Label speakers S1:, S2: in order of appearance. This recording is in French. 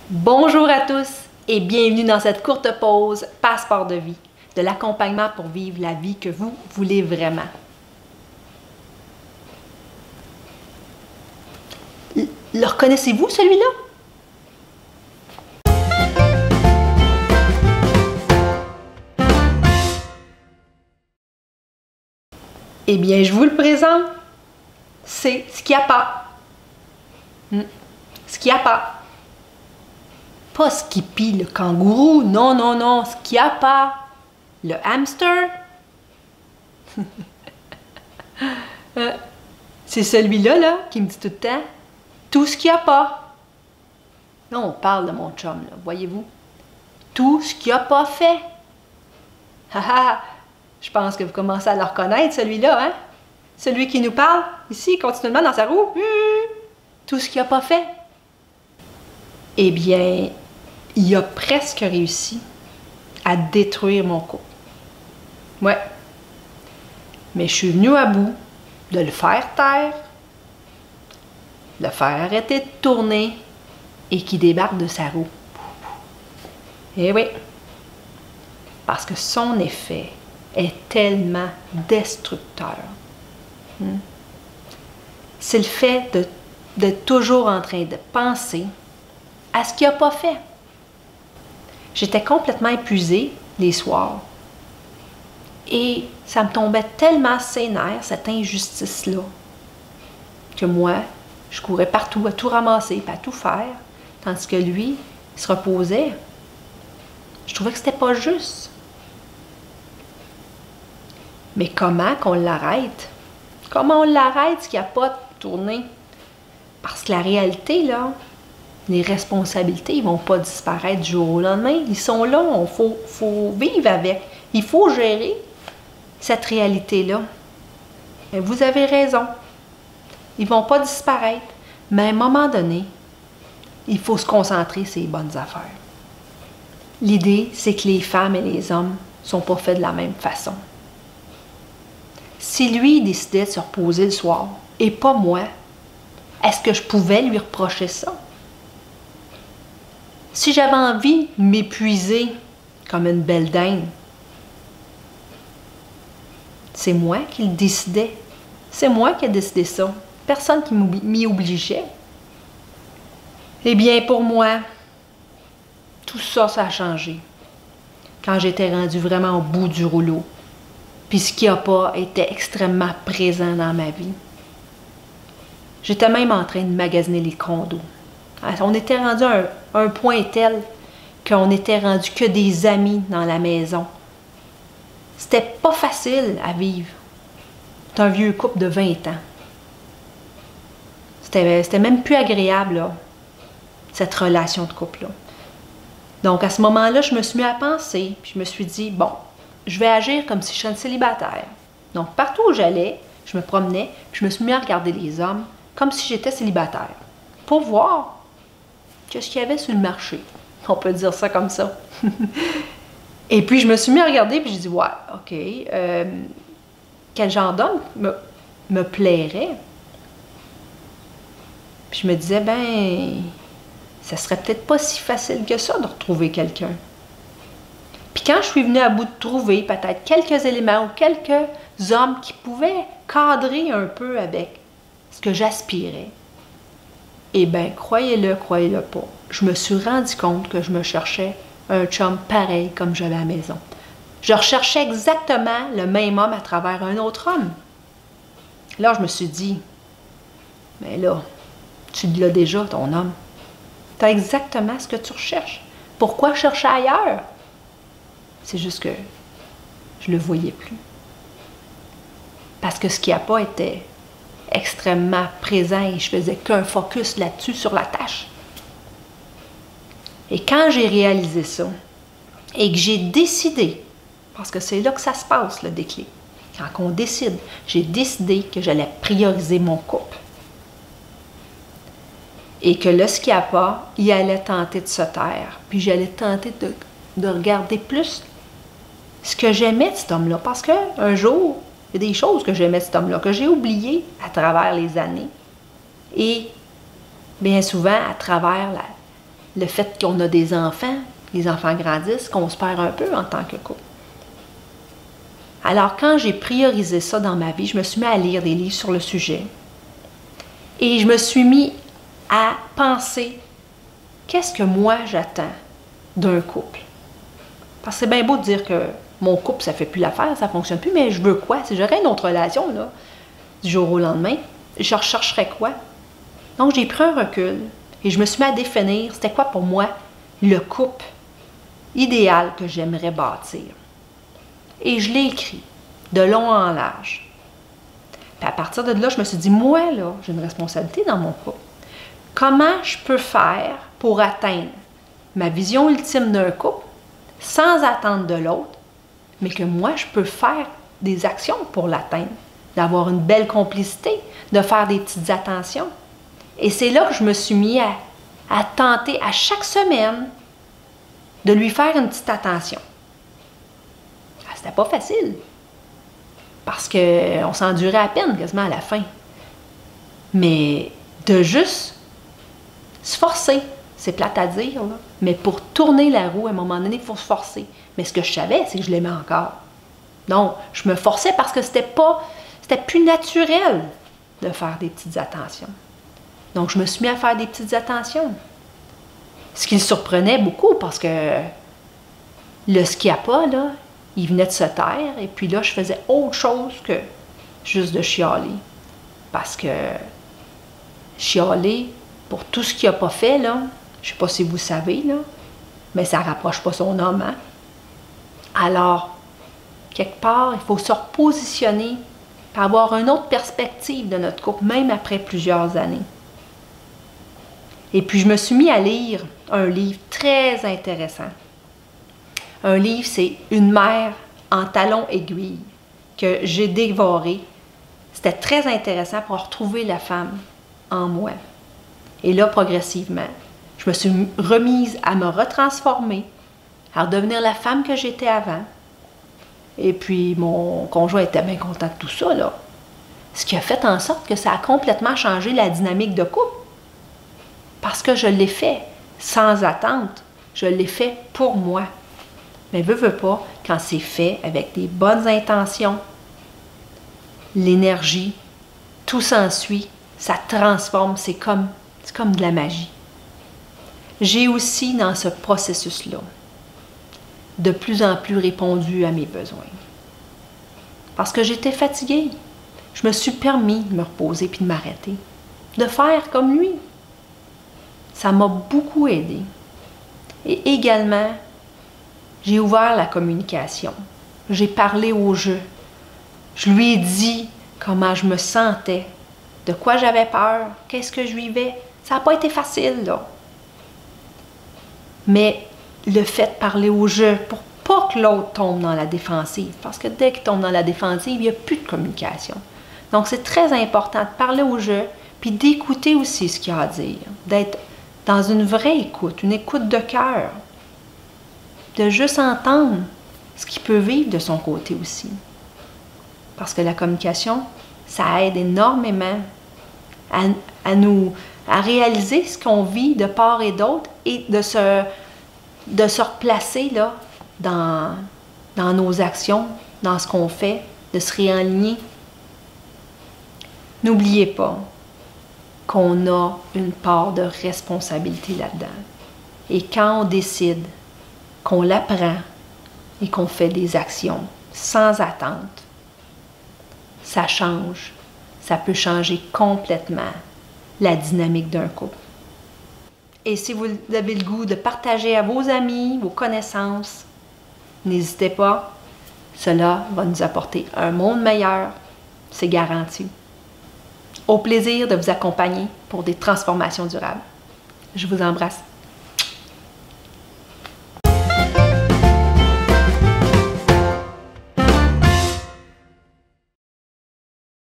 S1: Bonjour à tous et bienvenue dans cette courte pause Passeport de vie, de l'accompagnement pour vivre la vie que vous voulez vraiment. Le reconnaissez-vous celui-là? Eh bien, je vous le présente. C'est Skiappa. Skiappa. Pas Skippy, le kangourou. Non, non, non. Skiappa. Le hamster. C'est celui-là là, qui me dit tout le temps tout ce qu'il n'y a pas. Là, on parle de mon chum, là, voyez-vous. Tout ce qu'il n'a pas fait. Haha, je pense que vous commencez à le reconnaître, celui-là, hein? Celui qui nous parle, ici, continuellement dans sa roue. Tout ce qu'il n'a pas fait. Eh bien, il a presque réussi à détruire mon couple. Ouais. Mais je suis venue à bout de le faire taire, le faire arrêter de tourner et qu'il débarque de sa roue. Eh oui, parce que son effet est tellement destructeur. C'est le fait d'être toujours en train de penser à ce qu'il n'a pas fait. J'étais complètement épuisée les soirs et ça me tombait tellement ses nerfs, cette injustice-là, que moi, je courais partout à tout ramasser, à tout faire, tandis que lui, il se reposait. Je trouvais que c'était pas juste. Mais comment qu'on l'arrête? Comment on l'arrête s'il n'y a pas de tournée? Parce que la réalité, là, les responsabilités, ils ne vont pas disparaître du jour au lendemain. Ils sont là, il faut vivre avec. Il faut gérer cette réalité-là. Et vous avez raison. Ils ne vont pas disparaître. Mais à un moment donné, il faut se concentrer sur les bonnes affaires. L'idée, c'est que les femmes et les hommes ne sont pas faits de la même façon. Si lui décidait de se reposer le soir, et pas moi, est-ce que je pouvais lui reprocher ça? Si j'avais envie de m'épuiser comme une belle dinde, c'est moi qui le décidais. C'est moi qui ai décidé ça. Personne qui m'y obligeait. Eh bien, pour moi, tout ça, ça a changé. Quand j'étais rendue vraiment au bout du rouleau. Puis ce qui n'a pas était extrêmement présent dans ma vie. J'étais même en train de magasiner les condos. On était rendu à un point tel qu'on était rendu que des amis dans la maison. C'était pas facile à vivre. C'est un vieux couple de 20 ans. C'était même plus agréable, là, cette relation de couple-là. Donc, à ce moment-là, je me suis mis à penser, puis je me suis dit, bon, je vais agir comme si je serais une célibataire. Donc, partout où j'allais, je me promenais, puis je me suis mis à regarder les hommes comme si j'étais célibataire, pour voir qu'est-ce qu'il y avait sur le marché. On peut dire ça comme ça. Et puis, je me suis mis à regarder, puis je dis, ouais, OK, quel genre d'homme me plairait? Puis je me disais, ben, ça serait peut-être pas si facile que ça de retrouver quelqu'un. Puis quand je suis venue à bout de trouver peut-être quelques éléments ou quelques hommes qui pouvaient cadrer un peu avec ce que j'aspirais, eh bien, croyez-le pas, je me suis rendu compte que je me cherchais un chum pareil comme j'avais à la maison. Je recherchais exactement le même homme à travers un autre homme. Là, je me suis dit, mais là, tu l'as déjà, ton homme. Tu as exactement ce que tu recherches. Pourquoi chercher ailleurs? C'est juste que je ne le voyais plus. Parce que ce qui n'a pas été extrêmement présent et je faisais qu'un focus là-dessus, sur la tâche. Et quand j'ai réalisé ça et que j'ai décidé, parce que c'est là que ça se passe, le déclic, quand on décide, j'ai décidé que j'allais prioriser mon couple. Et que là, ce qu'il n'y a pas, il allait tenter de se taire. Puis j'allais tenter de regarder plus ce que j'aimais de cet homme-là. Parce qu'un jour, il y a des choses que j'aimais de cet homme-là, que j'ai oubliées à travers les années. Et bien souvent, à travers le fait qu'on a des enfants, les enfants grandissent, qu'on se perd un peu en tant que couple. Alors, quand j'ai priorisé ça dans ma vie, je me suis mis à lire des livres sur le sujet et je me suis mis à penser, qu'est-ce que moi j'attends d'un couple? Parce que c'est bien beau de dire que mon couple, ça ne fait plus l'affaire, ça ne fonctionne plus, mais je veux quoi? Si j'aurais une autre relation, là, du jour au lendemain, je rechercherais quoi? Donc, j'ai pris un recul et je me suis mis à définir, c'était quoi pour moi le couple idéal que j'aimerais bâtir. Et je l'ai écrit, de long en large. Puis à partir de là, je me suis dit, moi, là, j'ai une responsabilité dans mon couple. Comment je peux faire pour atteindre ma vision ultime d'un couple sans attendre de l'autre, mais que moi, je peux faire des actions pour l'atteindre, d'avoir une belle complicité, de faire des petites attentions. Et c'est là que je me suis mis à tenter à chaque semaine de lui faire une petite attention. C'était pas facile, parce qu'on s'endurait à peine quasiment à la fin. Mais de juste se forcer, c'est plate à dire, là, mais pour tourner la roue, à un moment donné, il faut se forcer. Mais ce que je savais, c'est que je l'aimais encore. Donc, je me forçais parce que c'était plus naturel de faire des petites attentions. Donc, je me suis mis à faire des petites attentions. Ce qui le surprenait beaucoup, parce que le skiapa, là, il venait de se taire, et puis là, je faisais autre chose que juste de chialer. Parce que chialer, pour tout ce qu'il n'a pas fait, là, je ne sais pas si vous savez, là, mais ça ne rapproche pas son homme. Hein? Alors, quelque part, il faut se repositionner pour avoir une autre perspective de notre couple, même après plusieurs années. Et puis, je me suis mis à lire un livre très intéressant. Un livre, c'est Une mère en talons aiguilles, que j'ai dévoré. C'était très intéressant pour retrouver la femme en moi. Et là, progressivement, je me suis remise à me retransformer, à redevenir la femme que j'étais avant. Et puis, mon conjoint était bien content de tout ça, là. Ce qui a fait en sorte que ça a complètement changé la dynamique de couple. Parce que je l'ai fait sans attente. Je l'ai fait pour moi. Mais veux pas, quand c'est fait avec des bonnes intentions, l'énergie, tout s'ensuit, ça transforme, c'est comme de la magie. J'ai aussi, dans ce processus-là, de plus en plus répondu à mes besoins. Parce que j'étais fatiguée. Je me suis permis de me reposer puis de m'arrêter. De faire comme lui. Ça m'a beaucoup aidé. Et également, j'ai ouvert la communication. J'ai parlé au jeu. Je lui ai dit comment je me sentais, de quoi j'avais peur, qu'est-ce que je vivais. Ça n'a pas été facile, là. Mais le fait de parler au jeu pour pas que l'autre tombe dans la défensive, parce que dès qu'il tombe dans la défensive, il n'y a plus de communication. Donc, c'est très important de parler au jeu, puis d'écouter aussi ce qu'il y a à dire, d'être dans une vraie écoute, une écoute de cœur, de juste entendre ce qu'il peut vivre de son côté aussi. Parce que la communication, ça aide énormément à réaliser ce qu'on vit de part et d'autre et de se replacer là, dans nos actions, dans ce qu'on fait, de se réaligner. N'oubliez pas qu'on a une part de responsabilité là-dedans. Et quand on décide qu'on l'apprend et qu'on fait des actions sans attente, ça change. Ça peut changer complètement la dynamique d'un couple. Et si vous avez le goût de partager à vos amis, vos connaissances, n'hésitez pas. Cela va nous apporter un monde meilleur, c'est garanti. Au plaisir de vous accompagner pour des transformations durables. Je vous embrasse.